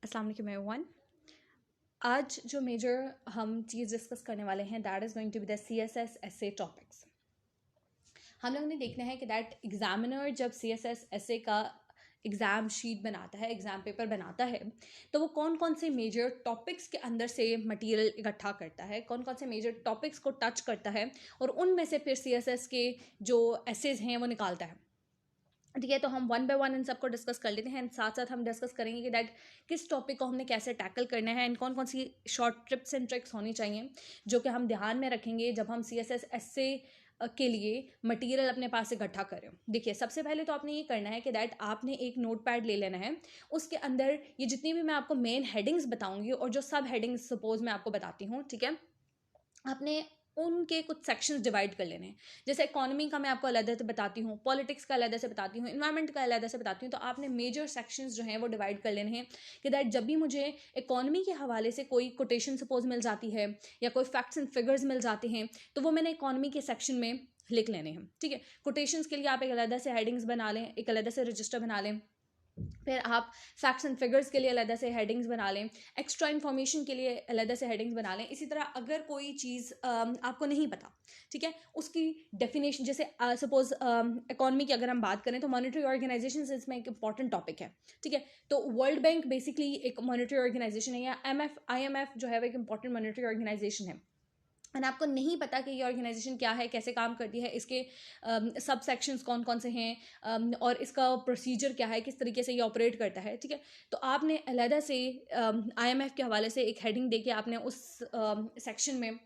अस्सलाम वालेकुम एवरीवन। आज जो मेजर हम चीज़ डिस्कस करने वाले हैं that is going to be the CSS essay topics. हम लोगों ने देखना है कि दैट एग्जामिनर जब CSS essay का एग्ज़ाम शीट बनाता है, एग्ज़ाम पेपर बनाता है, तो वो कौन कौन से मेजर टॉपिक्स के अंदर से मटेरियल इकट्ठा करता है, कौन कौन से मेजर टॉपिक्स को टच करता है और उनमें से फिर CSS के जो एसेज हैं वो निकालता है। ठीक है, तो हम वन बाय वन इन सबको डिस्कस कर लेते हैं एंड साथ साथ हम डिस्कस करेंगे कि दैट किस टॉपिक को हमने कैसे टैकल करना है एंड कौन कौन सी शॉर्ट टिप्स एंड ट्रिक्स होनी चाहिए जो कि हम ध्यान में रखेंगे जब हम CSS essay के लिए मटेरियल अपने पास इकट्ठा करें। देखिए, सबसे पहले तो आपने ये करना है कि दैट आपने एक नोट पैड ले लेना है। उसके अंदर ये जितनी भी मैं आपको मेन हेडिंग्स बताऊंगी और जो सब हेडिंग्स सपोज मैं आपको बताती हूँ, ठीक है, आपने उनके कुछ सेक्शंस डिवाइड कर लेने हैं। जैसे इकोनॉमी का मैं आपको अलग से बताती हूँ, पॉलिटिक्स का अलग से बताती हूँ, इन्वायरमेंट का अलग से बताती हूँ, तो आपने मेजर सेक्शंस जो हैं वो डिवाइड कर लेने हैं कि दैट जब भी मुझे इकोनॉमी के हवाले से कोई कोटेशन सपोज मिल जाती है या कोई फैक्ट्स एंड फिगर्स मिल जाते हैं तो वो मैंने इकोनॉमी के सेक्शन में लिख लेने हैं। ठीक है, कोटेशंस के लिए आप एक अलग से हेडिंग्स बना लें, एक अलग से रजिस्टर बना लें, फिर आप फैक्ट्स एंड फिगर्स के लिए अलग से हेडिंग्स बना लें, एक्स्ट्रा इन्फॉर्मेशन के लिए अलग से हेडिंग्स बना लें। इसी तरह अगर कोई चीज़ आपको नहीं पता, ठीक है, उसकी डेफिनेशन, जैसे सपोज इकोनॉमी की अगर हम बात करें तो मॉनेटरी ऑर्गेनाइजेशन इसमें एक इंपॉर्टेंट टॉपिक है। ठीक है, तो वर्ल्ड बैंक बेसिकली एक मॉनेटरी ऑर्गेनाइजेशन है, या IMF जो है वो एक इंपॉर्टेंट मॉनेटरी ऑर्गेनाइजेशन है। एंड आपको नहीं पता कि ये ऑर्गेनाइजेशन क्या है, कैसे काम करती है, इसके सब सेक्शंस कौन कौन से हैं, और इसका प्रोसीजर क्या है, किस तरीके से ये ऑपरेट करता है। ठीक है, तो आपने अलहदा से IMF के हवाले से एक हेडिंग दे के आपने उस सेक्शन में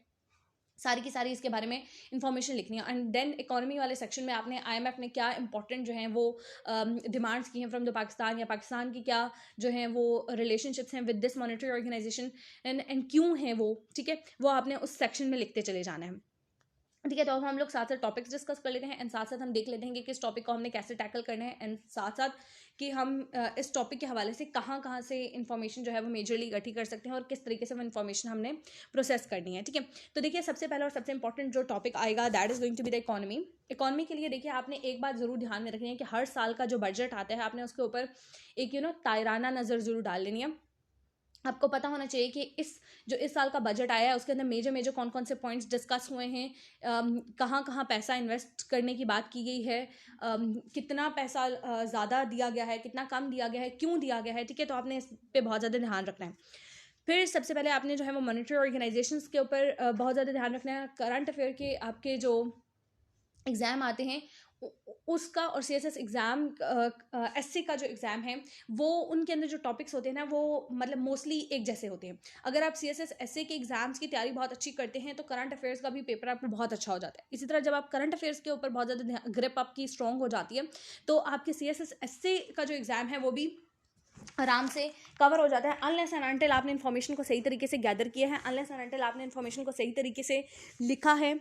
सारी की सारी इसके बारे में इंफॉर्मेशन लिखनी है। एंड देन इकोनॉमी वाले सेक्शन में आपने IMF ने क्या इंपॉर्टेंट जो हैं वो डिमांड्स की हैं फ्रॉम द पाकिस्तान, या पाकिस्तान की क्या जो हैं वो रिलेशनशिप्स हैं with this monetary organisation and क्यों हैं वो, ठीक है, वो आपने उस सेक्शन में लिखते चले जाना है। ठीक है, तो अब हम लोग साथ साथ टॉपिक्स डिस्कस कर लेते हैं एंड साथ साथ हम देख लेते हैं कि किस टॉपिक को हमने कैसे टैकल करना है, एंड साथ साथ कि हम इस टॉपिक के हवाले से कहाँ कहाँ से इन्फॉर्मेशन जो है वो मेजरली इकट्ठी कर सकते हैं और किस तरीके से वो इन्फॉर्मेशन हमने प्रोसेस करनी है। ठीक है, तो देखिए, सबसे पहला और सबसे इंपॉर्टेंट जो टॉपिक आएगा that is going to be the economy. Economy के लिए देखिए, आपने एक बात जरूर ध्यान में रखनी है कि हर साल का जो बजट आता है आपने उसके ऊपर एक तायराना नज़र जरूर डाल लेनी है। आपको पता होना चाहिए कि इस साल का बजट आया है उसके अंदर मेजर मेजर कौन कौन से पॉइंट्स डिस्कस हुए हैं, कहाँ कहाँ पैसा इन्वेस्ट करने की बात की गई है, कितना पैसा ज़्यादा दिया गया है, कितना कम दिया गया है, क्यों दिया गया है। ठीक है, तो आपने इस पे बहुत ज़्यादा ध्यान रखना है। फिर सबसे पहले आपने जो है वो मॉनेटरी ऑर्गेनाइजेशंस के ऊपर बहुत ज़्यादा ध्यान रखना है। करंट अफेयर के आपके जो एग्ज़ाम आते हैं उसका और CSS एग्ज़ाम SC का जो एग्ज़ाम है वो उनके अंदर जो टॉपिक्स होते हैं ना वो मतलब मोस्टली एक जैसे होते हैं। अगर आप CSS SC के एग्ज़ाम्स की तैयारी बहुत अच्छी करते हैं तो करंट अफेयर्स का भी पेपर आपको बहुत अच्छा हो जाता है। इसी तरह जब आप करंट अफेयर्स के ऊपर बहुत ज़्यादा ग्रिप आपकी स्ट्रॉन्ग हो जाती है तो आपके CSS SC का जो एग्ज़ाम है वो भी आराम से कवर हो जाता है, अनलेस एंड अनटिल आपने इन्फॉर्मेशन को सही तरीके से गैदर किया है, अनलेस एंड अनटिल आपने इन्फॉर्मेशन को सही तरीके से लिखा है,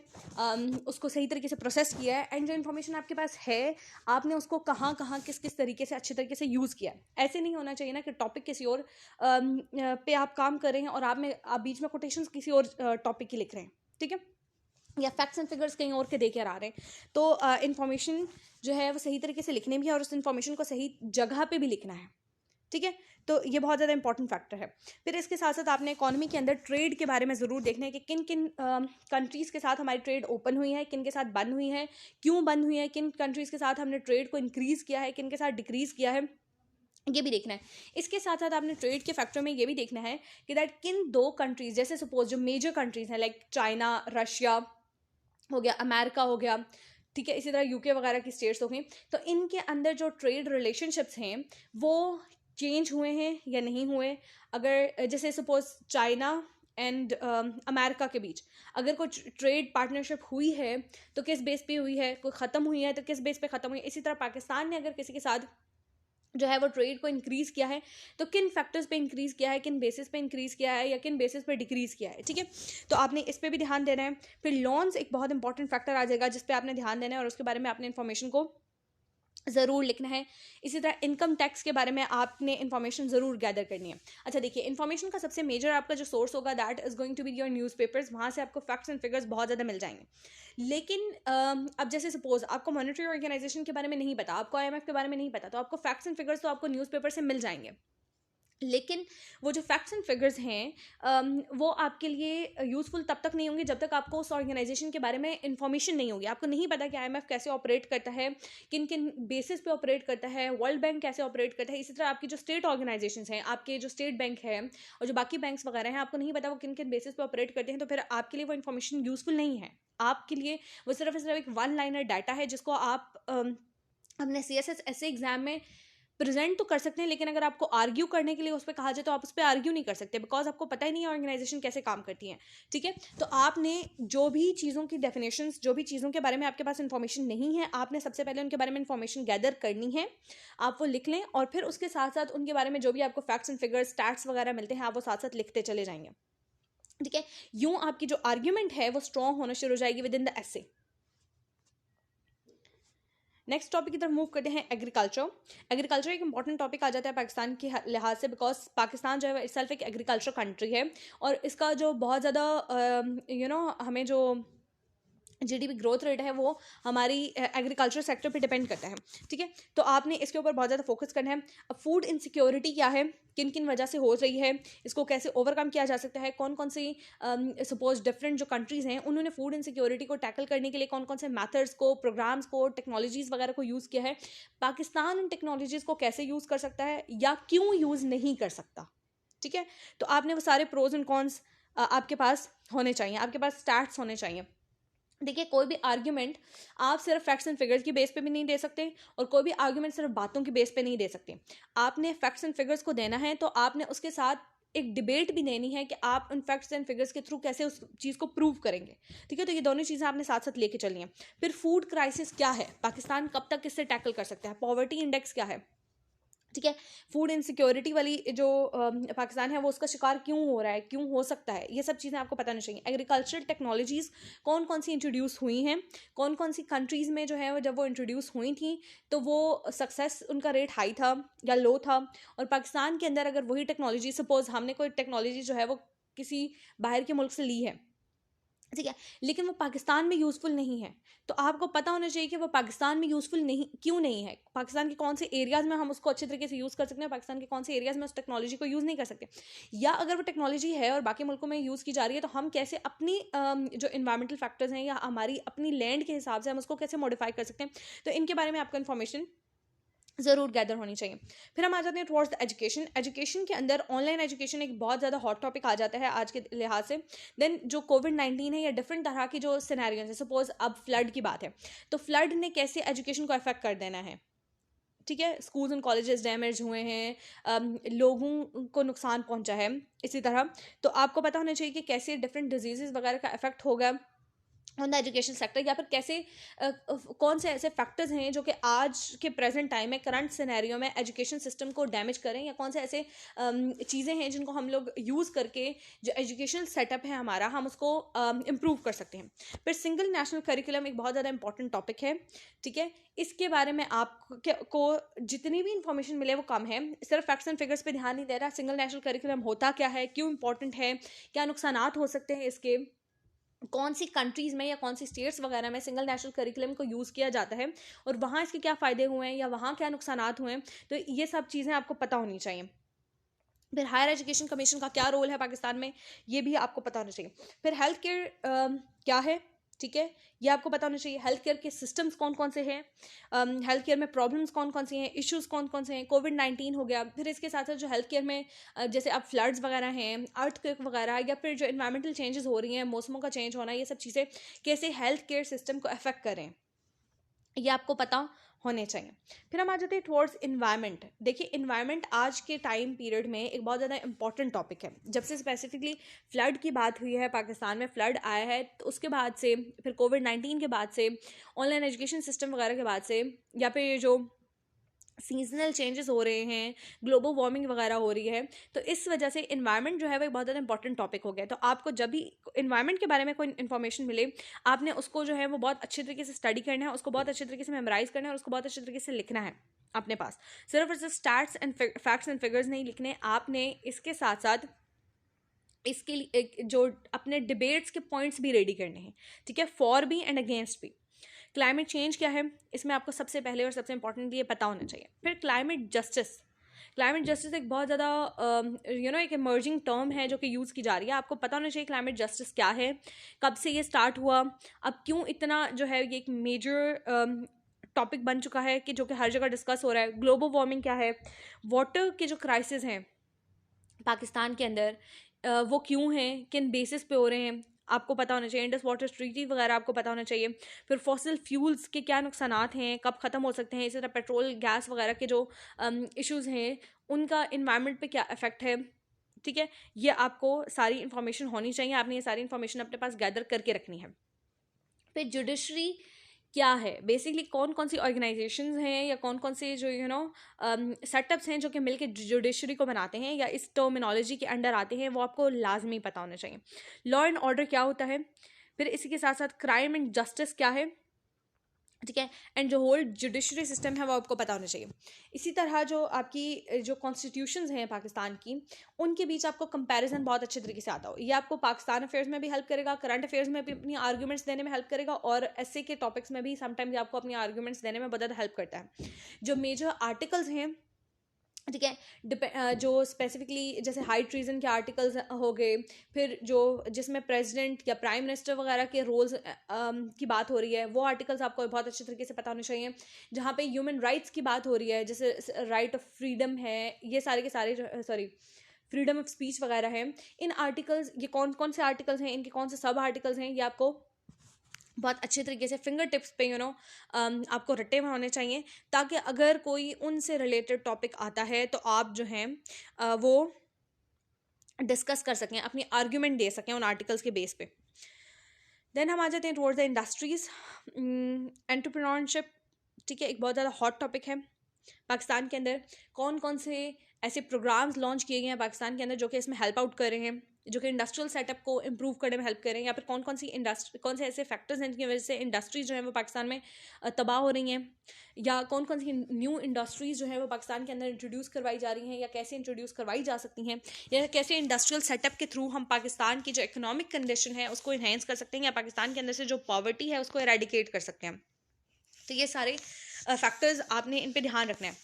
उसको सही तरीके से प्रोसेस किया है, एंड जो इन्फॉर्मेशन आपके पास है आपने उसको कहाँ कहाँ किस किस तरीके से अच्छे तरीके से यूज़ किया है। ऐसे नहीं होना चाहिए ना कि टॉपिक किसी और पे आप काम कर रहे हैं और आप बीच में कोटेशन किसी और टॉपिक की लिख रहे हैं, ठीक है, या फैक्ट्स एंड फिगर्स कहीं और के दे के आ रहे हैं। तो इन्फॉर्मेशन जो है वो सही तरीके से लिखने भी है और उस इन्फॉर्मेशन को सही जगह पे भी लिखना है। ठीक है, तो ये बहुत ज़्यादा इंपॉर्टेंट फैक्टर है। फिर इसके साथ साथ आपने इकोनॉमी के अंदर ट्रेड के बारे में ज़रूर देखना है कि किन किन कंट्रीज़ के साथ हमारी ट्रेड ओपन हुई है, किन के साथ बंद हुई है, क्यों बंद हुई है, किन कंट्रीज़ के साथ हमने ट्रेड को इंक्रीज़ किया है, किन के साथ डिक्रीज़ किया है, ये भी देखना है। इसके साथ साथ आपने ट्रेड के फैक्टर में ये भी देखना है कि दैट किन दो कंट्रीज़, जैसे सपोज जो मेजर कंट्रीज़ हैं लाइक चाइना, रशिया हो गया, अमेरिका हो गया, ठीक है, इसी तरह UK वगैरह की स्टेट्स हो गई, तो इनके अंदर जो ट्रेड रिलेशनशिप्स हैं वो चेंज हुए हैं या नहीं हुए। अगर जैसे सपोज चाइना एंड अमेरिका के बीच अगर कुछ ट्रेड पार्टनरशिप हुई है तो किस बेस पे हुई है, कोई ख़त्म हुई है तो किस बेस पे ख़त्म हुई है। इसी तरह पाकिस्तान ने अगर किसी के साथ जो है वो ट्रेड को इंक्रीज़ किया है तो किन फैक्टर्स पे इंक्रीज़ किया है, किन बेसिस पे इंक्रीज़ किया है, या किन बेसिस पे डिक्रीज़ किया है। ठीक है, तो आपने इस पे भी ध्यान देना है। फिर लोन्स एक बहुत इंपॉर्टेंट फैक्टर आ जाएगा जिस पे आपने ध्यान देना है और उसके बारे में आपने इन्फॉर्मेशन को ज़रूर लिखना है। इसी तरह इनकम टैक्स के बारे में आपने इन्फॉर्मेशन ज़रूर गैदर करनी है। अच्छा देखिए, इन्फॉर्मेशन का सबसे मेजर आपका जो सोर्स होगा that is going to be your newspapers. वहाँ से आपको फैक्ट्स एंड फिगर्स बहुत ज़्यादा मिल जाएंगे। लेकिन अब जैसे सपोज आपको मॉनेटरी ऑर्गेनाइजेशन के बारे में नहीं पता, आपको IMF के बारे में नहीं पता, तो आपको फैक्ट्स एंड फिगर्स तो आपको न्यूज़पेपर से मिल जाएंगे। लेकिन वो जो फैक्ट्स एंड फिगर्स हैं वो आपके लिए यूज़फुल तब तक नहीं होंगे जब तक आपको उस ऑर्गेनाइजेशन के बारे में इंफॉर्मेशन नहीं होगी। आपको नहीं पता कि आईएमएफ कैसे ऑपरेट करता है, किन किन बेसिस पे ऑपरेट करता है, वर्ल्ड बैंक कैसे ऑपरेट करता है। इसी तरह आपकी जो स्टेट ऑर्गेनाइजेशंस हैं, आपके जो स्टेट बैंक है और जो बाकी बैंक्स वगैरह हैं, आपको नहीं पता वो किन किन बेसिस पे ऑपरेट करते हैं, तो फिर आपके लिए वो इन्फॉर्मेशन यूज़फुल नहीं है। आपके लिए वो सिर्फ एक वन लाइनर डाटा है जिसको आप अपने CSS ऐसे एग्जाम में प्रेजेंट तो कर सकते हैं, लेकिन अगर आपको आर्ग्यू करने के लिए उस पर कहा जाए तो आप उस पर आर्ग्यू नहीं कर सकते, बिकॉज आपको पता ही नहीं है ऑर्गेनाइजेशन कैसे काम करती है। ठीक है, तो आपने जो भी चीज़ों की डेफिनेशंस, जो भी चीज़ों के बारे में आपके पास इंफॉर्मेशन नहीं है, आपने सबसे पहले उनके बारे में इंफॉर्मेशन गैदर करनी है। आप वो लिख लें और फिर उसके साथ साथ उनके बारे में जो भी आपको फैक्ट्स एंड फिगर्स, स्टैट्स वगैरह मिलते हैं, आप वो साथ साथ लिखते चले जाएंगे। ठीक है, यूं आपकी जो आर्ग्यूमेंट है वो स्ट्रॉन्ग होना शुरू हो जाएगी with in the essay. Next topic की तरफ मूव करते हैं, एग्रीकल्चर। एग्रीकल्चर एक इंपॉर्टेंट टॉपिक आ जाता है पाकिस्तान के लिहाज से, बिकॉज पाकिस्तान जो है इटसेल्फ एक एग्रीकल्चर कंट्री है और इसका जो बहुत ज़्यादा हमें जो GDP ग्रोथ रेट है वो हमारी एग्रीकल्चर सेक्टर पे डिपेंड करता है। ठीक है, तो आपने इसके ऊपर बहुत ज़्यादा फोकस करना है। अब फूड इनसिक्योरिटी क्या है, किन किन वजह से हो रही है, इसको कैसे ओवरकम किया जा सकता है, कौन कौन सी सपोज डिफरेंट जो कंट्रीज़ हैं उन्होंने फूड इनसिक्योरिटी को टैकल करने के लिए कौन कौन से मैथड्स को, प्रोग्राम्स को, टेक्नोलॉजीज़ वगैरह को यूज़ किया है, पाकिस्तान उन टेक्नोलॉजीज़ को कैसे यूज़ कर सकता है या क्यों यूज़ नहीं कर सकता। ठीक है, तो आपने वो सारे प्रोज एंड कॉन्स आपके पास होने चाहिए, आपके पास स्टैट्स होने चाहिए। देखिए, कोई भी आर्ग्यूमेंट आप सिर्फ फैक्ट्स एंड फिगर्स की बेस पे भी नहीं दे सकते और कोई भी आर्ग्यूमेंट सिर्फ बातों की बेस पे नहीं दे सकते। आपने फैक्ट्स एंड फिगर्स को देना है तो आपने उसके साथ एक डिबेट भी देनी है कि आप उन फैक्ट्स एंड फिगर्स के थ्रू कैसे उस चीज़ को प्रूव करेंगे। ठीक है, तो ये दोनों चीज़ें आपने साथ साथ लेके चलनी है। फिर फूड क्राइसिस क्या है, पाकिस्तान कब तक इससे टैकल कर सकता है, पॉवर्टी इंडेक्स क्या है। ठीक है, फूड इनसिक्योरिटी वाली जो पाकिस्तान है वो उसका शिकार क्यों हो रहा है, क्यों हो सकता है, ये सब चीज़ें आपको पता नहीं चाहिए। एग्रीकल्चरल टेक्नोलॉजीज़ कौन कौन सी इंट्रोड्यूस हुई हैं, कौन कौन सी कंट्रीज़ में जो है वो जब वो इंट्रोड्यूस हुई थी तो वो सक्सेस उनका रेट हाई था या लो था, और पाकिस्तान के अंदर अगर वही टेक्नोलॉजी, सपोज हमने कोई टेक्नोलॉजी जो है वो किसी बाहर के मुल्क से ली है, ठीक है, लेकिन वो पाकिस्तान में यूज़फुल नहीं है, तो आपको पता होना चाहिए कि वो पाकिस्तान में यूज़फुल नहीं, क्यों नहीं है, पाकिस्तान के कौन से एरियाज़ में हम उसको अच्छे तरीके से यूज़ कर सकते हैं, पाकिस्तान के कौन से एरियाज़ में उस टेक्नोलॉजी को यूज़ नहीं कर सकते, या अगर वो टेक्नोलॉजी है और बाकी मुल्कों में यूज़ की जा रही है तो हम कैसे अपनी जो इन्वायरमेंटल फैक्टर्स हैं या हमारी अपनी लैंड के हिसाब से हम उसको कैसे मॉडिफाई कर सकते हैं। तो इनके बारे में आपको इन्फॉर्मेशन ज़रूर गैदर होनी चाहिए। फिर हम आ जाते हैं टुवर्ड्स द एजुकेशन। एजुकेशन के अंदर ऑनलाइन एजुकेशन एक बहुत ज़्यादा हॉट टॉपिक आ जाता है आज के लिहाज से। देन जो कोविड-19 है या डिफरेंट तरह की जो सिनेरियोज है, सपोज अब फ्लड की बात है, तो फ्लड ने कैसे एजुकेशन को अफेक्ट कर देना है। ठीक है, स्कूल्स एंड कॉलेजेस डैमेज हुए हैं, लोगों को नुकसान पहुंचा है। इसी तरह तो आपको पता होना चाहिए कि कैसे डिफरेंट डिजीज़ वगैरह का इफेक्ट होगा ऑन द एजुकेशन सेक्टर, या फिर कैसे कौन से ऐसे फैक्टर्स हैं जो कि आज के प्रेजेंट टाइम में, करंट सिनेरियो में एजुकेशन सिस्टम को डैमेज करें, या कौन से ऐसे चीज़ें हैं जिनको हम लोग यूज़ करके जो एजुकेशनल सेटअप है हमारा, हम उसको इम्प्रूव कर सकते हैं। फिर सिंगल नेशनल करिकुलम एक बहुत ज़्यादा इंपॉर्टेंट टॉपिक है। ठीक है, इसके बारे में आपको जितनी भी इंफॉर्मेशन मिले वो कम है, सिर्फ फैक्ट्स एंड फिगर्स पे ध्यान नहीं दे रहा। सिंगल नेशनल करिकुलम होता क्या है, क्यों इंपॉर्टेंट है, क्या नुकसानात हो सकते हैं इसके, कौन सी कंट्रीज़ में या कौन सी स्टेट्स वगैरह में सिंगल नेशनल करिकुलम को यूज़ किया जाता है और वहाँ इसके क्या फ़ायदे हुए हैं या वहाँ क्या नुकसानात हुए हैं, तो ये सब चीज़ें आपको पता होनी चाहिए। फिर हायर एजुकेशन कमीशन का क्या रोल है पाकिस्तान में, ये भी आपको पता होना चाहिए। फिर हेल्थ केयर क्या है, ठीक है, ये आपको पता होना चाहिए। हेल्थ केयर के सिस्टम्स कौन कौन से हैं, हेल्थ केयर में प्रॉब्लम्स कौन कौन सी हैं, इश्यूज कौन कौन से हैं, कोविड-19 हो गया। फिर इसके साथ साथ जो हेल्थ केयर में जैसे अब फ्लड्स वगैरह हैं, अर्थक्वेक वगैरह, या फिर जो इन्वायरमेंटल चेंजेस हो रही हैं, मौसमों का चेंज होना, ये सब चीज़ें कैसे हेल्थ केयर सिस्टम को अफेक्ट करें, ये आपको पता होने चाहिए। फिर हम आ जाते हैं टुवर्ड्स इन्वायरमेंट। देखिए, इन्वायरमेंट आज के टाइम पीरियड में एक बहुत ज़्यादा इंपॉर्टेंट टॉपिक है। जब से स्पेसिफिकली फ्लड की बात हुई है, पाकिस्तान में फ्लड आया है, तो उसके बाद से, फिर कोविड-19 के बाद से, ऑनलाइन एजुकेशन सिस्टम वगैरह के बाद से, या फिर ये जो सीजनल चेंजेस हो रहे हैं, ग्लोबल वार्मिंग वगैरह हो रही है, तो इस वजह से इन्वायरमेंट जो है वो एक बहुत ज़्यादा इंपॉर्टेंट टॉपिक हो गया है। तो आपको जब भी इन्वायरमेंट के बारे में कोई इन्फॉर्मेशन मिले, आपने उसको जो है वो बहुत अच्छे तरीके से स्टडी करना है, उसको बहुत अच्छे तरीके से मेमोराइज करना है और उसको बहुत अच्छे तरीके से लिखना है अपने पास। सिर्फ ऐसे stats and facts and figures नहीं लिखने, आपने इसके साथ साथ इसके लिए जो अपने डिबेट्स के पॉइंट्स भी रेडी करने हैं। ठीक है, फॉर भी एंड अगेंस्ट भी। क्लाइमेट चेंज क्या है, इसमें आपको सबसे पहले और सबसे इंपॉर्टेंट ये पता होना चाहिए। फिर क्लाइमेट जस्टिस, क्लाइमेट जस्टिस एक बहुत ज़्यादा एक इमर्जिंग टर्म है जो कि यूज़ की जा रही है. आपको पता होना चाहिए क्लाइमेट जस्टिस क्या है, कब से ये स्टार्ट हुआ, अब क्यों इतना जो है ये एक मेजर टॉपिक बन चुका है कि जो कि हर जगह डिस्कस हो रहा है. ग्लोबल वार्मिंग क्या है, वाटर के जो क्राइसिस हैं पाकिस्तान के अंदर वो क्यों हैं, किन बेसिस पे हो रहे हैं, आपको पता होना चाहिए. इंडस वाटर ट्रीटी वगैरह आपको पता होना चाहिए. फिर फॉसिल फ्यूल्स के क्या नुकसानात हैं, कब ख़त्म हो सकते हैं. इसी तरह पेट्रोल गैस वगैरह के जो इश्यूज़ हैं उनका इन्वायरमेंट पे क्या इफेक्ट है. ठीक है, ये आपको सारी इन्फॉर्मेशन होनी चाहिए. आपने ये सारी इन्फॉर्मेशन अपने पास गैदर करके रखनी है. फिर जुडिशरी क्या है, बेसिकली कौन कौन सी ऑर्गेनाइजेशंस हैं या कौन कौन से जो सेटअप्स हैं जो कि मिलकर जुडिशरी को बनाते हैं या इस टर्मिनोलॉजी के अंडर आते हैं, वो आपको लाजमी पता होना चाहिए. लॉ एंड ऑर्डर क्या होता है, फिर इसी के साथ साथ क्राइम एंड जस्टिस क्या है. ठीक है, एंड जो होल जुडिशरी सिस्टम है वो आपको पता होना चाहिए. इसी तरह जो आपकी जो कॉन्स्टिट्यूशंस हैं पाकिस्तान की, उनके बीच आपको कंपैरिजन बहुत अच्छे तरीके से आता हो. ये आपको पाकिस्तान अफेयर्स में भी हेल्प करेगा, करंट अफेयर्स में भी अपनी आर्ग्यूमेंट्स देने में हेल्प करेगा, और ऐसे के टॉपिक्स में भी समटाइम्स आपको अपनी आर्ग्यूमेंट्स देने में बहुत ज़्यादा हेल्प करता है. जो मेजर आर्टिकल्स हैं, ठीक है, जो स्पेसिफिकली जैसे हाई ट्रीजन के आर्टिकल्स हो गए, फिर जो जिसमें प्रेसिडेंट या प्राइम मिनिस्टर वगैरह के रोल्स की बात हो रही है, वो आर्टिकल्स आपको बहुत अच्छे तरीके से पता होने चाहिए. जहाँ पे ह्यूमन राइट्स की बात हो रही है, जैसे राइट ऑफ फ्रीडम है, ये सारे के सारे फ्रीडम ऑफ स्पीच वगैरह है. इन आर्टिकल्स, ये कौन कौन से आर्टिकल्स हैं, इनके कौन से सब आर्टिकल्स हैं, ये आपको बहुत अच्छे तरीके से फिंगर टिप्स पे आपको रट्टे हुए होने चाहिए, ताकि अगर कोई उनसे रिलेटेड टॉपिक आता है तो आप जो हैं वो डिस्कस कर सकें, अपनी आर्ग्यूमेंट दे सकें उन आर्टिकल्स के बेस पे. देन हम आ जाते हैं टुवर्ड्स द इंडस्ट्रीज़, एंटरप्रेन्योरशिप. ठीक है, एक बहुत ज़्यादा हॉट टॉपिक है पाकिस्तान के अंदर. कौन कौन से ऐसे प्रोग्राम्स लॉन्च किए गए हैं पाकिस्तान के अंदर जो कि इसमें हेल्प आउट कर रहे हैं, जो कि इंडस्ट्रियल सेटअप को इम्प्रूव करने में हेल्प कर रहे हैं, या फिर कौन से ऐसे फैक्टर्स हैं जिनकी वजह से इंडस्ट्रीज जो है वो पाकिस्तान में तबाह हो रही हैं, या कौन कौन सी न्यू इंडस्ट्रीज जो है वो पाकिस्तान के अंदर इंट्रोड्यूस करवाई जा रही हैं, या कैसे इंट्रोड्यूस करवाई जा सकती हैं, या कैसे इंडस्ट्रियल सेटअप के थ्रू हम पाकिस्तान की जो इकोनॉमिक कंडीशन है उसको इन्हेंस कर सकते हैं, या पाकिस्तान के अंदर से जो पॉवर्टी है उसको एरेडिकेट कर सकते हैं. तो ये सारे फैक्टर्स आपने इन पे ध्यान रखना है.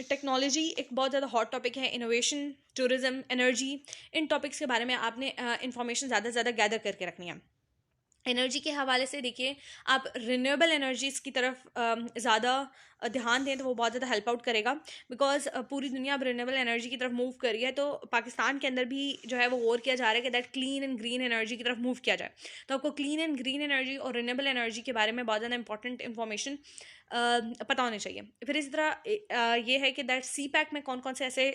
टेक्नोलॉजी एक बहुत ज़्यादा हॉट टॉपिक है. इनोवेशन, टूरिज्म, एनर्जी, इन टॉपिक्स के बारे में आपने इंफॉर्मेशन ज़्यादा से ज़्यादा गैदर करके रखनी है. एनर्जी के हवाले से देखिए, आप रिन्यूएबल एनर्जीज़ की तरफ ज़्यादा ध्यान दें तो वो बहुत ज़्यादा हेल्प आउट करेगा. बिकॉज पूरी दुनिया अब रिन्यूएबल एनर्जी की तरफ मूव कर रही है, तो पाकिस्तान के अंदर भी जो है वो गौर किया जा रहा है कि that clean and green energy की तरफ मूव किया जाए. तो आपको क्लीन एंड ग्रीन एनर्जी और रिन्यूएबल एनर्जी के बारे में बहुत ज़्यादा इंपॉर्टेंट इन्फॉर्मेशन पता होनी चाहिए. फिर इसी तरह ये है कि दैट CPEC में कौन कौन से ऐसे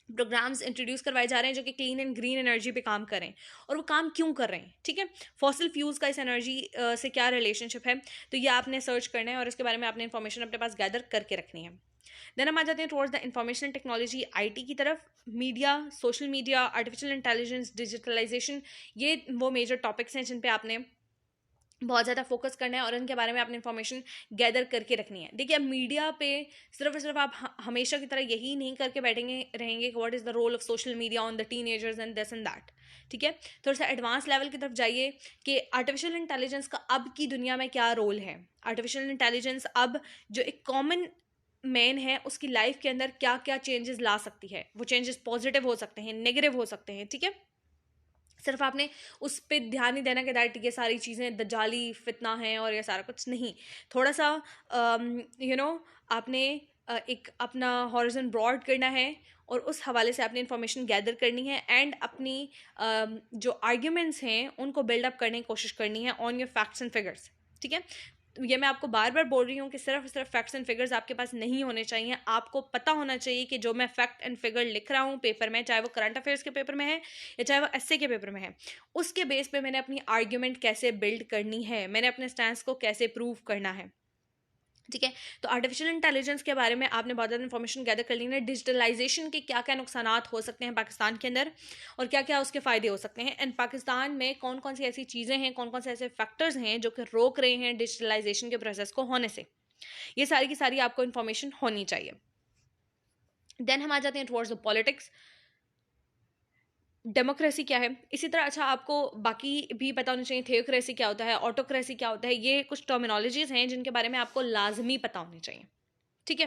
प्रोग्राम्स इंट्रोड्यूस करवाए जा रहे हैं जो कि क्लीन एंड ग्रीन एनर्जी पे काम करें, और वो काम क्यों कर रहे हैं. ठीक है, फॉसिल फ्यूल्स का इस एनर्जी से क्या रिलेशनशिप है, तो ये आपने सर्च करना है और इसके बारे में आपने इन्फॉर्मेशन अपने पास गैदर करके रखनी है. देन हम आ जाते हैं towards the information technology, IT की तरफ. Media, social media, artificial intelligence, digitalisation, ये वो मेजर टॉपिक्स हैं जिन पे आपने बहुत ज़्यादा फोकस करना है और इनके बारे में आपने इन्फॉर्मेशन गैदर करके रखनी है. देखिए, अब मीडिया पे सिर्फ और सिर्फ आप हमेशा की तरह यही नहीं करके बैठेंगे रहेंगे कि what is the role of social media on the teenagers and this and that. ठीक है, थोड़ा सा एडवांस लेवल की तरफ जाइए कि आर्टिफिशियल इंटेलिजेंस का अब की दुनिया में क्या रोल है. आर्टिफिशियल इंटेलिजेंस अब जो एक कॉमन मैन है उसकी लाइफ के अंदर क्या क्या चेंजेस ला सकती है. वो चेंजेस पॉजिटिव हो सकते हैं, नेगेटिव हो सकते हैं. ठीक है, सिर्फ आपने उस पर ध्यान नहीं देना कि दैट ये सारी चीज़ें दजाली फितना हैं और ये सारा कुछ नहीं. थोड़ा सा आपने एक अपना हॉरिजन ब्रॉड करना है और उस हवाले से आपने इन्फॉर्मेशन गैदर करनी है, एंड अपनी जो आर्ग्यूमेंट्स हैं उनको बिल्डअप करने की कोशिश करनी है on your facts and figures. ठीक है, ये मैं आपको बार बार बोल रही हूँ कि सिर्फ फैक्ट्स एंड फिगर्स आपके पास नहीं होने चाहिए. आपको पता होना चाहिए कि जो मैं फैक्ट एंड फिगर लिख रहा हूँ पेपर में, चाहे वो करंट अफेयर्स के पेपर में है या चाहे वो एस्से के पेपर में है, उसके बेस पे मैंने अपनी आर्ग्यूमेंट कैसे बिल्ड करनी है, मैंने अपने स्टैंस को कैसे प्रूव करना है. ठीक है, तो आर्टिफिशियल इंटेलिजेंस के बारे में आपने बहुत ज़्यादा इन्फॉर्मेशन गैदर कर ली है. डिजिटलाइजेशन के क्या क्या नुकसानात हो सकते हैं पाकिस्तान के अंदर और क्या क्या उसके फ़ायदे हो सकते हैं, एंड पाकिस्तान में कौन कौन सी ऐसी चीज़ें हैं, कौन कौन से ऐसे फैक्टर्स हैं जो कि रोक रहे हैं डिजिटलाइजेशन के प्रोसेस को होने से. ये सारी की सारी आपको इन्फॉर्मेशन होनी चाहिए. देन हम आ जाते हैं टुवर्ड्स द पॉलिटिक्स. डेमोक्रेसी क्या है, इसी तरह अच्छा आपको बाकी भी पता होना चाहिए. थियोक्रेसी क्या होता है, ऑटोक्रेसी क्या होता है, ये कुछ टर्मिनोलॉजीज हैं जिनके बारे में आपको लाजमी पता होनी चाहिए. ठीक है,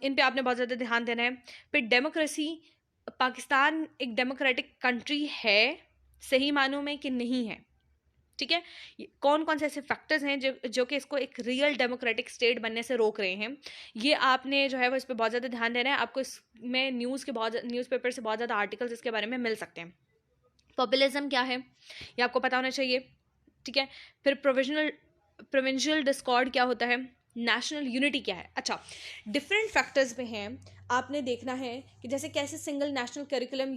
इन पे आपने बहुत ज़्यादा ध्यान देना है। फिर डेमोक्रेसी, पाकिस्तान एक डेमोक्रेटिक कंट्री है सही मानों में कि नहीं है, ठीक है, कौन कौन से ऐसे फैक्टर्स हैं जो कि इसको एक रियल डेमोक्रेटिक स्टेट बनने से रोक रहे हैं, ये आपने जो है वो इस पर बहुत ज़्यादा ध्यान देना है। आपको इसमें न्यूज़पेपर से बहुत ज़्यादा आर्टिकल्स इसके बारे में मिल सकते हैं। पॉपुलिज्म क्या है ये आपको पता होना चाहिए, ठीक है। फिर प्रोविंशियल डिस्कॉर्ड क्या होता है, नेशनल यूनिटी क्या है। अच्छा, डिफरेंट फैक्टर्स पे हैं, आपने देखना है कि जैसे कैसे single national curriculum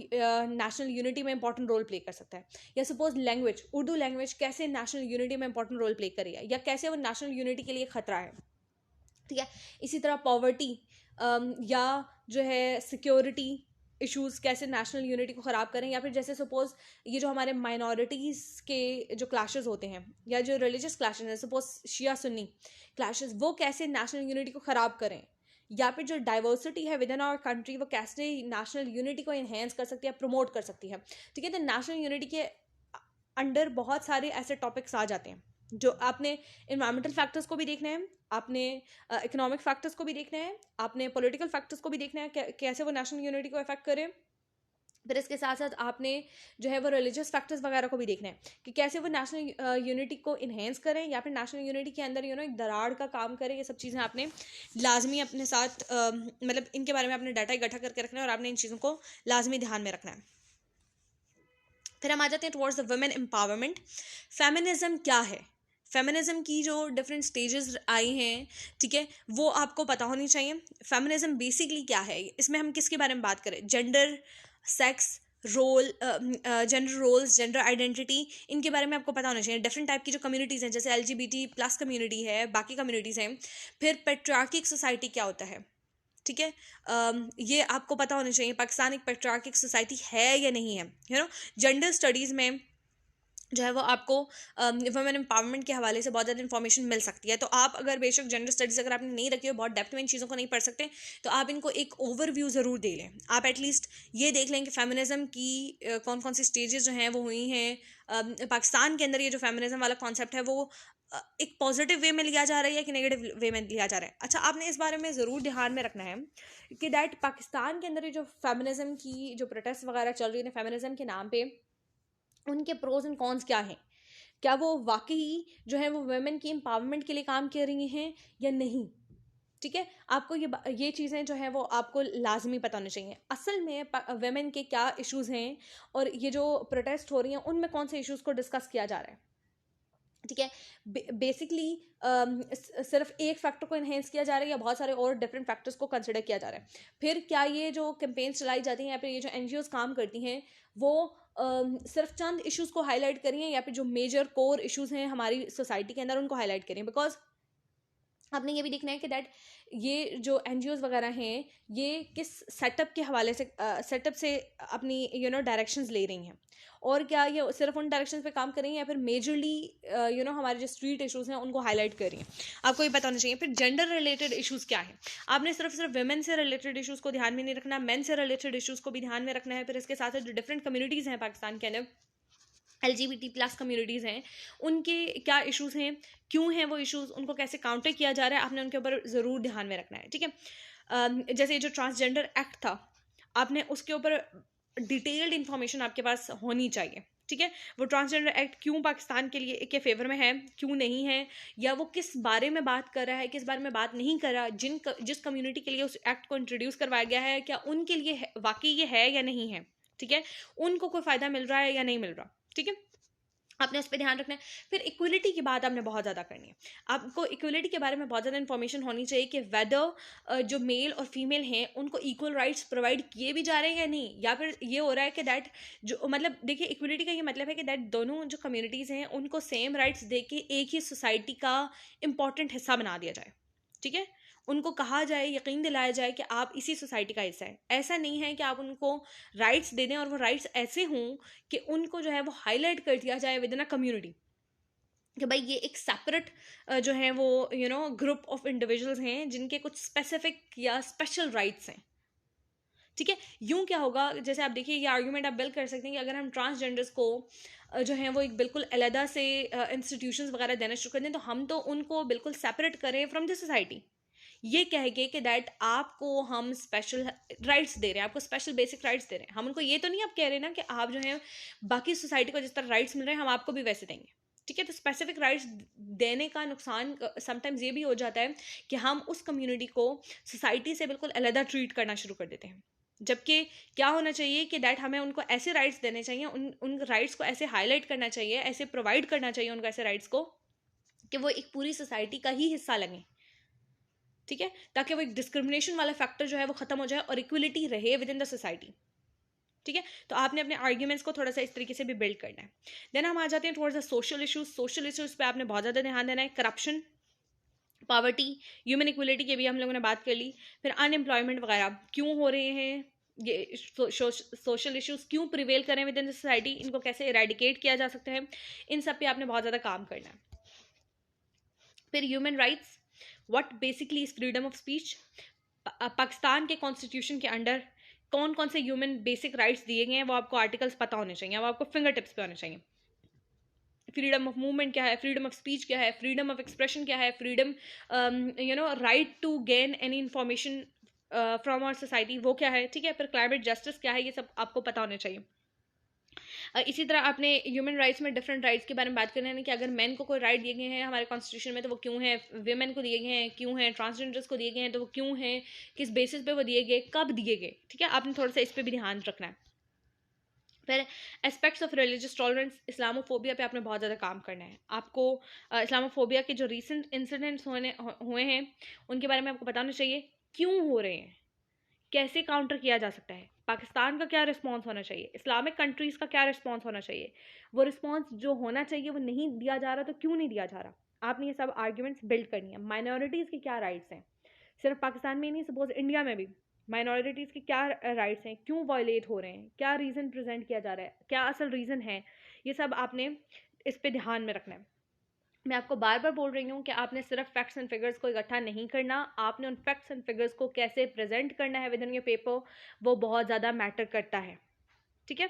national unity में इंपॉर्टेंट रोल प्ले कर सकता है, या सपोज लैंग्वेज, उर्दू लैंग्वेज कैसे नेशनल यूनिटी में इंपॉर्टेंट रोल प्ले करेगा, या कैसे वो नेशनल यूनिटी के लिए खतरा है, ठीक है। इसी तरह पॉवर्टी या जो है सिक्योरिटी इश्यूज कैसे नेशनल यूनिटी को ख़राब करें, या फिर जैसे सपोज ये जो हमारे माइनॉरिटीज़ के जो क्लैशेस होते हैं या जो रिलीजियस क्लैशेस हैं, सपोज शिया सुन्नी क्लैशेस, वो कैसे नेशनल यूनिटी को ख़राब करें, या फिर जो डाइवर्सिटी है विद इन आवर कंट्री वो कैसे नेशनल यूनिटी को इन्हेंस कर सकती है, प्रमोट कर सकती है, ठीक है। तो नेशनल यूनिटी के अंडर बहुत सारे ऐसे टॉपिक्स आ जाते हैं जो आपने इन्वायरमेंटल फैक्टर्स को भी देखना है, आपने इकोनॉमिक फैक्टर्स को भी देखना है, आपने पॉलिटिकल फैक्टर्स को भी देखना है कैसे वो नेशनल यूनिटी को अफेक्ट करे। फिर इसके साथ साथ आपने जो है वो रिलीजियस फैक्टर्स वगैरह को भी देखना है कि कैसे वो नेशनल यूनिटी को इन्हेंस करें या फिर नेशनल यूनिटी के अंदर एक दरार का काम करें। ये सब चीज़ें आपने लाजमी अपने साथ मतलब इनके बारे में आपने डाटा इकट्ठा करके रखना है और आपने इन चीज़ों को लाजमी ध्यान में रखना है। फिर हम आ जाते हैं towards the women empowerment. Feminism क्या है, फेमिनिज्म की जो डिफरेंट स्टेजेस आई हैं, ठीक है, वो आपको पता होनी चाहिए। फेमिनिज्म बेसिकली क्या है, इसमें हम किसके बारे में बात करें, gender, sex role, gender roles, gender identity, इनके बारे में आपको पता होना चाहिए। डिफरेंट टाइप की जो कम्युनिटीज़ हैं जैसे LGBT+ कम्युनिटी है, बाकी कम्युनिटीज़ हैं। फिर पेट्रियार्किक सोसाइटी क्या होता है, ठीक है, ये आपको पता होना चाहिए। पाकिस्तान एक पेट्रियार्किक सोसाइटी है या नहीं है, जेंडर स्टडीज़ में जो है वो आपको वुमेन एम्पावरमेंट के हवाले से बहुत ज़्यादा इन्फॉर्मेशन मिल सकती है। तो आप अगर बेशक जेंडर स्टडीज़ अगर आपने नहीं रखी हो, बहुत डेप्थ में इन चीज़ों को नहीं पढ़ सकते, तो आप इनको एक ओवरव्यू ज़रूर दे लें। आप एटलीस्ट ये देख लें कि फेमिनिज्म की कौन कौन सी स्टेजेस जो हैं वो हुई हैं पाकिस्तान के अंदर। ये जो फेमिनिज्म वाला कॉन्सेप्ट है वो एक पॉजिटिव वे में लिया जा रहा है या कि नेगेटिव वे में लिया जा रहा है। अच्छा, आपने इस बारे में ज़रूर ध्यान में रखना है कि दैट पाकिस्तान के अंदर ये जो फेमिनिज्म की जो प्रोटेस्ट वगैरह चल रही है फेमिनिज्म के नाम पे, उनके प्रोज एंड कॉन्स क्या हैं, क्या वो वाकई जो है वो वुमेन की एम्पावरमेंट के लिए काम कर रही हैं या नहीं, ठीक है। आपको ये चीज़ें जो है वो आपको लाजमी पता होनी चाहिए। असल में वुमेन के क्या इश्यूज हैं और ये जो प्रोटेस्ट हो रही हैं उनमें कौन से इश्यूज को डिस्कस किया जा रहा है, ठीक है। बेसिकली सिर्फ एक फैक्टर को इन्हेंस किया जा रहा है या बहुत सारे और डिफरेंट फैक्टर्स को कंसिडर किया जा रहा है। फिर क्या ये जो कैंपेन्स चलाई जाती हैं या फिर ये जो NGOs काम करती हैं वो सिर्फ चंद इश्यूज को हाईलाइट करी हैं या फिर जो मेजर कोर इश्यूज हैं हमारी सोसाइटी के अंदर उनको हाईलाइट करें। बिकॉज आपने ये भी देखना है कि दैट ये जो NGOs वगैरह हैं ये किस सेटअप के हवाले से सेटअप से अपनी डायरेक्शंस ले रही हैं, और क्या ये सिर्फ उन डायरेक्शंस पे काम कर रही हैं या फिर मेजरली हमारे जो स्ट्रीट इश्यूज हैं उनको हाईलाइट कर रही हैं, आपको ये पता होना चाहिए। फिर जेंडर रिलेटेड इश्यूज क्या है, आपने सिर्फ वुमेन से रिलेटेड इश्यूज को ध्यान में नहीं रखना, मेन से रिलेटेड इश्यूज को भी ध्यान में रखना है। फिर इसके साथ जो डिफरेंट कम्युनिटीज़ हैं पाकिस्तान के अंदर, LGBT+ कम्युनिटीज़ हैं, उनके क्या इश्यूज़ हैं, क्यों हैं वो इश्यूज़, उनको कैसे काउंटर किया जा रहा है, आपने उनके ऊपर ज़रूर ध्यान में रखना है, ठीक है। जैसे ये जो ट्रांसजेंडर एक्ट था, आपने उसके ऊपर डिटेल्ड इन्फॉर्मेशन आपके पास होनी चाहिए, ठीक है। वो ट्रांसजेंडर एक्ट क्यों पाकिस्तान के लिए के फेवर में है, क्यों नहीं है, या वो किस बारे में बात कर रहा है, किस बारे में बात नहीं कर रहा, जिस कम्युनिटी के लिए उस एक्ट को इंट्रोड्यूस करवाया गया है क्या उनके लिए वाकई ये है या नहीं है, ठीक है, उनको कोई फ़ायदा मिल रहा है या नहीं मिल रहा, ठीक है, आपने उस पर ध्यान रखना है। फिर इक्वलिटी की बात आपने बहुत ज़्यादा करनी है, आपको इक्वलिटी के बारे में बहुत ज़्यादा इन्फॉर्मेशन होनी चाहिए कि वेदर जो मेल और फीमेल हैं उनको इक्वल राइट्स प्रोवाइड किए भी जा रहे हैं या नहीं, या फिर ये हो रहा है कि दैट जो मतलब देखिए इक्वलिटी का ये मतलब है कि दैट दोनों जो कम्युनिटीज़ हैं उनको सेम राइट्स दे के एक ही सोसाइटी का इम्पॉर्टेंट हिस्सा बना दिया जाए, ठीक है, उनको कहा जाए, यकीन दिलाया जाए कि आप इसी सोसाइटी का हिस्सा है। ऐसा नहीं है कि आप उनको राइट्स दे दें और वो राइट्स ऐसे हों कि उनको जो है वो हाईलाइट कर दिया जाए विद इन अ कम्युनिटी कि भाई ये एक सेपरेट जो है वो ग्रुप ऑफ इंडिविजुअल्स हैं जिनके कुछ स्पेसिफिक या स्पेशल राइट्स हैं, ठीक है। यूं क्या होगा, जैसे आप देखिए ये आर्ग्यूमेंट आप बिल्ड कर सकते हैं कि अगर हम ट्रांसजेंडर्स को जो है वो एक बिल्कुल अलहदा से इंस्टीट्यूशंस वगैरह देना शुरू कर दें तो हम तो उनको बिल्कुल सेपरेट करें फ्रॉम द सोसाइटी, ये कह के कि दैट आपको हम स्पेशल राइट्स दे रहे हैं, आपको स्पेशल बेसिक राइट्स दे रहे हैं। हम उनको ये तो नहीं आप कह रहे ना कि आप जो है बाकी सोसाइटी को जिस तरह राइट्स मिल रहे हैं हम आपको भी वैसे देंगे, ठीक है। तो स्पेसिफिक राइट्स देने का नुकसान समटाइम्स ये भी हो जाता है कि हम उस कम्युनिटी को सोसाइटी से बिल्कुल अलग ट्रीट करना शुरू कर देते हैं, जबकि क्या होना चाहिए कि दैट हमें उनको ऐसे राइट्स देने चाहिए, उन राइट्स को ऐसे हाईलाइट करना चाहिए, ऐसे प्रोवाइड करना चाहिए उनको ऐसे राइट्स को कि वो एक पूरी सोसाइटी का ही हिस्सा लगें, ठीक है, ताकि वो एक डिस्क्रिमिनेशन वाला फैक्टर जो है वो खत्म हो जाए और इक्वलिटी रहे विद इन द सोसाइटी, ठीक है। तो आपने अपने आर्ग्यूमेंट्स को थोड़ा सा इस तरीके से भी बिल्ड करना है। देन हम आ जाते हैं थोड़ा सा सोशल इश्यूज। सोशल इश्यूज पे आपने बहुत ज़्यादा ध्यान देना है। करप्शन, पॉवर्टी, ह्यूमन इक्वलिटी की भी हम लोगों ने बात कर ली। फिर अनएम्प्लॉयमेंट वगैरह क्यों हो रहे हैं, ये सोशल इश्यूज क्यों प्रिवेल करें विद इन द सोसाइटी, इनको कैसे इरेडिकेट किया जा सकता है, इन सब पे आपने बहुत ज़्यादा काम करना है। फिर human rights, what basically is freedom of speech. Pakistan के कॉन्स्टिट्यूशन के अंडर कौन कौन से ह्यूमन बेसिक राइट्स दिए गए हैं वो आपको आर्टिकल्स पता होने चाहिए, वो आपको फिंगर टिप्स पे होने चाहिए। फ्रीडम ऑफ मूवमेंट क्या है, फ्रीडम ऑफ स्पीच क्या है, फ्रीडम ऑफ एक्सप्रेशन क्या है, freedom right to gain any information from our society वो क्या है, ठीक है। फिर क्लाइमेट जस्टिस क्या है, ये सब आपको पता होना चाहिए। इसी तरह आपने ह्यूमन राइट्स में डिफरेंट राइट्स के बारे में बात करना है कि अगर मैन को कोई राइट दिए गए हैं हमारे कॉन्स्टिट्यूशन में तो वो क्यों है, वीमेन को दिए गए हैं क्यों हैं, ट्रांसजेंडर्स को दिए गए हैं तो वो क्यों हैं, किस बेसिस पे वो दिए गए, कब दिए गए, ठीक है। आपने थोड़ा सा इस पर भी ध्यान रखना है। फिर aspects of religious tolerance, Islamophobia पे आपने बहुत ज़्यादा काम करना है। आपको इस्लामोफोबिया के जो रिसेंट इंसिडेंट्स हुए हैं उनके बारे में आपको बताना चाहिए, क्यों हो रहे हैं, कैसे काउंटर किया जा सकता है, पाकिस्तान का क्या रिस्पांस होना चाहिए, इस्लामिक कंट्रीज़ का क्या रिस्पांस होना चाहिए, वो रिस्पांस जो होना चाहिए वो नहीं दिया जा रहा तो क्यों नहीं दिया जा रहा। आपने ये सब आर्ग्यूमेंट्स बिल्ड करनी है। माइनॉरिटीज़ के क्या राइट्स हैं, सिर्फ पाकिस्तान में ही नहीं, सपोज इंडिया में भी माइनॉरिटीज़ के क्या राइट्स हैं, क्यों वायलेट हो रहे हैं, क्या रीज़न प्रेजेंट किया जा रहा है, क्या असल रीज़न है, ये सब आपने इस पर ध्यान में रखना है। मैं आपको बार बार बोल रही हूँ कि आपने सिर्फ फैक्ट्स एंड फिगर्स को इकट्ठा नहीं करना, आपने उन फैक्ट्स एंड फिगर्स को कैसे प्रेजेंट करना है विद इन योर पेपर, वो बहुत ज़्यादा मैटर करता है, ठीक है।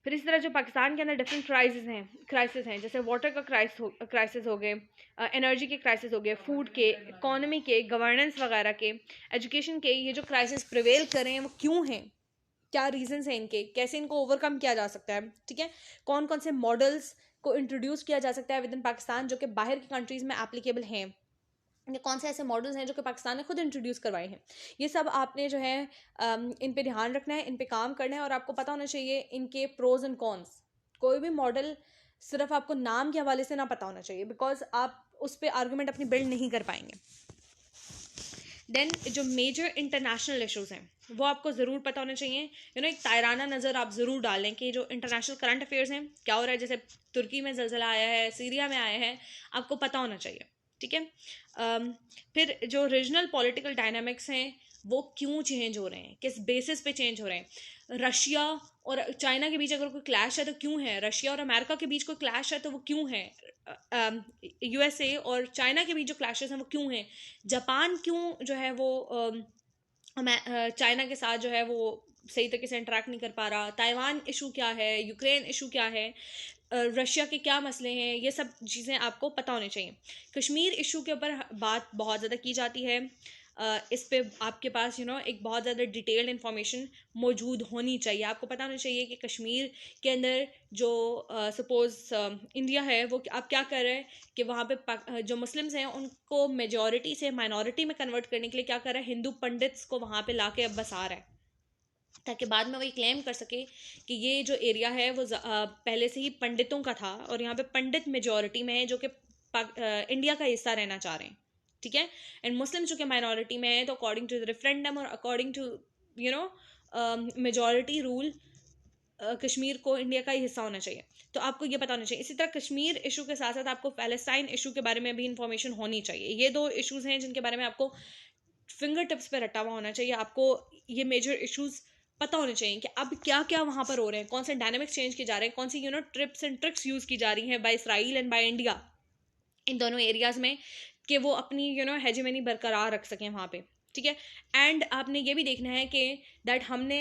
फिर इस तरह जो पाकिस्तान के अंदर डिफरेंट क्राइसिस हैं जैसे वाटर का क्राइसिस हो गए, एनर्जी के क्राइसिस हो गए, फूड के, इकोनॉमी के, गवर्नेंस वगैरह के, एजुकेशन के, ये जो क्राइसिस प्रिवेल कर रहे हैं वो क्यों हैं, क्या रीजंस हैं इनके, कैसे इनको ओवरकम किया जा सकता है, ठीक है। कौन कौन से मॉडल्स को इंट्रोड्यूस किया जा सकता है विद इन पाकिस्तान जो कि बाहर की कंट्रीज़ में एप्लीकेबल हैं, या कौन से ऐसे मॉडल्स हैं जो कि पाकिस्तान ने खुद इंट्रोड्यूस करवाए हैं। ये सब आपने जो है इन पे ध्यान रखना है, इन पे काम करना है और आपको पता होना चाहिए इनके प्रोज एंड कॉन्स। कोई भी मॉडल सिर्फ आपको नाम के हवाले से ना पता होना चाहिए, बिकॉज आप उस पर आर्गूमेंट अपनी बिल्ड नहीं कर पाएंगे। देन जो मेजर इंटरनेशनल इश्यूज हैं वो आपको ज़रूर पता होना चाहिए। एक तायराना नज़र आप ज़रूर डालें कि जो इंटरनेशनल करंट अफेयर्स हैं क्या हो रहा है, जैसे तुर्की में ज़लज़ला आया है, सीरिया में आया है, आपको पता होना चाहिए, ठीक है। फिर जो रीजनल पॉलिटिकल डायनामिक्स हैं वो क्यों चेंज हो रहे हैं, किस बेसिस पे चेंज हो रहे हैं। रशिया और चाइना के बीच अगर कोई क्लैश है तो क्यों है, रशिया और अमेरिका के बीच कोई क्लैश है तो वो क्यों है, यूएसए और चाइना के बीच जो क्लैशेस हैं वो क्यों हैं, जापान क्यों जो है वो चाइना के साथ जो है वो सही तरीके से इंटरेक्ट नहीं कर पा रहा, ताइवान इशू क्या है, यूक्रेन इशू क्या है, रशिया के क्या मसले हैं, ये सब चीज़ें आपको पता होनी चाहिए। कश्मीर इशू के ऊपर बात बहुत ज़्यादा की जाती है, इस पे आपके पास एक बहुत ज़्यादा डिटेल्ड इन्फॉर्मेशन मौजूद होनी चाहिए। आपको पता होना चाहिए कि कश्मीर के अंदर जो सपोज़ इंडिया है वो आप क्या कर रहे हैं कि वहाँ पे जो मुस्लिम्स हैं उनको मेजॉरिटी से माइनॉरिटी में कन्वर्ट करने के लिए क्या कर रहा है, हिंदू पंडित्स को वहाँ पे ला के अब बसा रहा है, ताकि बाद में वही क्लेम कर सके कि ये जो एरिया है वो पहले से ही पंडितों का था और यहाँ पे पंडित मेजॉरिटी में है जो कि इंडिया का हिस्सा रहना चाह रहे हैं, ठीक है। एंड मुस्लिम जो कि माइनॉरिटी में है तो अकॉर्डिंग टू द रेफरेंडम और according to majority rule Kashmir को इंडिया का ही हिस्सा होना चाहिए। तो आपको ये पता होना चाहिए। इसी तरह कश्मीर इशू के साथ साथ आपको पैलेस्टाइन इशू के बारे में भी इंफॉर्मेशन होनी चाहिए। ये दो इशूज़ हैं जिनके बारे में आपको फिंगर टिप्स पे रटा हुआ होना चाहिए। आपको ये मेजर इशूज़ पता होने चाहिए कि अब क्या क्या वहाँ पर हो रहे हैं, कौन से डायनामिक्स चेंज किए जा रहे हैं, कौन सी ट्रिप्स एंड ट्रिक्स यूज़ की जा रही हैं by Israel and by India इन दोनों एरियाज़ में, कि वो अपनी हेजेमनी बरकरार रख सकें वहाँ पे, ठीक है। एंड आपने ये भी देखना है कि दैट हमने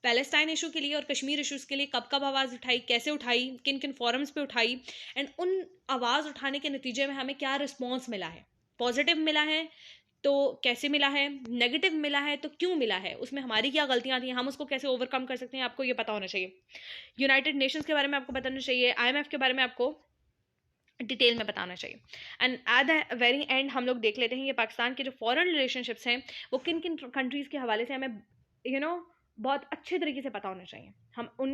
पैलेस्टाइन इशू के लिए और कश्मीर इशूज़ के लिए कब कब आवाज़ उठाई, कैसे उठाई, किन किन फोरम्स पे उठाई, एंड उन आवाज़ उठाने के नतीजे में हमें क्या रिस्पॉन्स मिला है। पॉजिटिव मिला है तो कैसे मिला है, नेगेटिव मिला है तो क्यों मिला है, उसमें हमारी क्या गलतियां थी, हम उसको कैसे ओवरकम कर सकते हैं, आपको ये पता होना चाहिए। यूनाइटेड नेशंस के बारे में आपको बताना चाहिए, IMF के बारे में आपको डिटेल में बताना चाहिए। And at the very and हम लोग देख लेते हैं ये पाकिस्तान के जो फॉरेन रिलेशनशिप्स हैं वो किन किन कंट्रीज़ के हवाले से हमें बहुत अच्छे तरीके से पता होना चाहिए। हम उन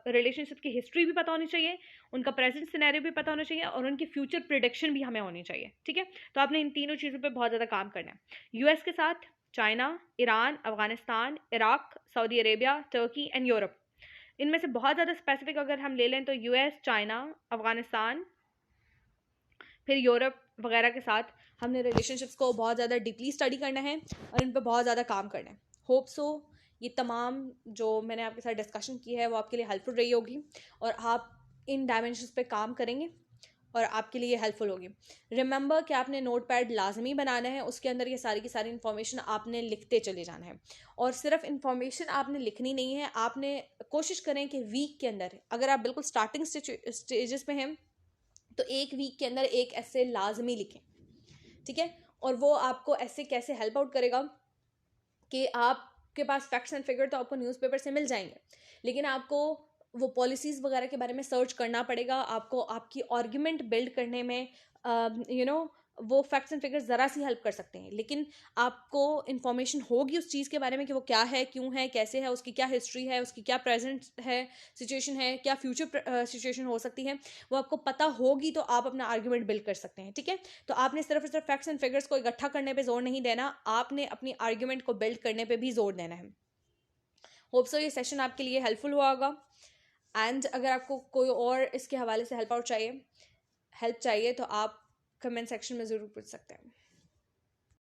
रिलेशनशिप की हिस्ट्री भी पता होनी चाहिए, उनका प्रेजेंट सिनेरियो भी पता होना चाहिए और उनकी फ्यूचर प्रिडिक्शन भी हमें होनी चाहिए। ठीक है, तो आपने इन तीनों चीज़ों पे बहुत ज़्यादा काम करना है। यूएस के साथ China, Iran, Afghanistan, Iraq, Saudi Arabia, Turkey and Europe. इनमें से बहुत ज़्यादा स्पेसिफिक अगर हम ले लें तो यूएस, चाइना, अफगानिस्तान, फिर यूरोप वगैरह के साथ हमने रिलेशनशिप्स को बहुत ज़्यादा डीपली स्टडी करना है और इन पर बहुत ज़्यादा काम करना है। होप सो ये तमाम जो मैंने आपके साथ डिस्कशन की है वो आपके लिए हेल्पफुल रही होगी और आप इन डायमेंशंस पे काम करेंगे और आपके लिए हेल्पफुल होगी। रिमेंबर कि आपने नोट पैड लाजमी बनाना है, उसके अंदर ये सारी की सारी इन्फॉर्मेशन आपने लिखते चले जाना है और सिर्फ इन्फॉर्मेशन आपने लिखनी नहीं है, आपने कोशिश करें कि वीक के अंदर, अगर आप बिल्कुल स्टार्टिंग स्टेजेस में हैं तो एक वीक के अंदर एक ऐसे लाजमी लिखें। ठीक है, और वो आपको ऐसे कैसे हेल्प आउट करेगा कि आपके पास फैक्ट्स एंड फिगर तो आपको न्यूज़पेपर से मिल जाएंगे, लेकिन आपको वो पॉलिसीज़ वगैरह के बारे में सर्च करना पड़ेगा, आपको आपकी आर्ग्यूमेंट बिल्ड करने में वो फैक्ट्स एंड फिगर्स ज़रा सी हेल्प कर सकते हैं, लेकिन आपको इन्फॉर्मेशन होगी उस चीज़ के बारे में कि वो क्या है, क्यों है, कैसे है, उसकी क्या हिस्ट्री है, उसकी क्या प्रेजेंट है सिचुएशन है, क्या फ्यूचर सिचुएशन हो सकती है, वो आपको पता होगी तो आप अपना आर्ग्यूमेंट बिल्ड कर सकते हैं। ठीक है, तो आपने सिर्फ फैक्ट्स एंड फिगर्स को इकट्ठा करने पर जोर नहीं देना, आपने अपनी आर्ग्यूमेंट को बिल्ड करने पर भी जोर देना है। होप सो ये सेशन आपके लिए हेल्पफुल हुआ होगा। एंड अगर आपको कोई और इसके हवाले से हेल्प चाहिए तो आप कमेंट सेक्शन में ज़रूर पूछ सकते हैं।